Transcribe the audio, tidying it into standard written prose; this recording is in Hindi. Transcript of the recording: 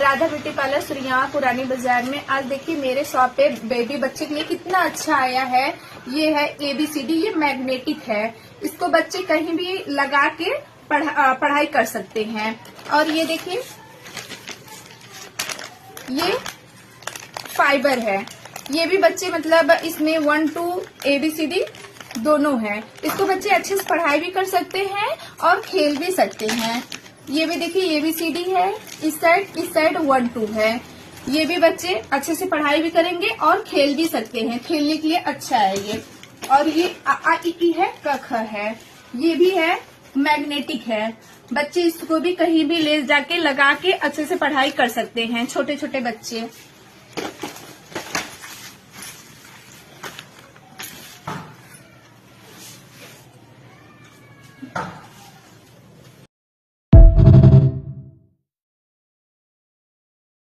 राधा ब्यूटी पार्लर सुरिया पुरानी बाजार में। आज देखिए मेरे शॉप पे बेबी बच्चे के लिए कितना अच्छा आया है। ये है ABCD, ये मैग्नेटिक है। इसको बच्चे कहीं भी लगा के पढ़ाई कर सकते हैं। और ये देखिए ये फाइबर है। ये भी बच्चे मतलब इसमें 1 to ABCD दोनों है। इसको बच्चे अच्छे से पढ़ाई भी कर सकते हैं और खेल भी सकते हैं। ये भी देखिए ABCD है, इस साइड 1 2 है। ये भी बच्चे अच्छे से पढ़ाई भी करेंगे और खेल भी सकते हैं। खेलने के लिए अच्छा है ये। और ये A है, क ख है। ये भी है, मैग्नेटिक है। बच्चे इसको भी कहीं भी ले जाके लगा के अच्छे से पढ़ाई कर सकते हैं, छोटे छोटे बच्चे।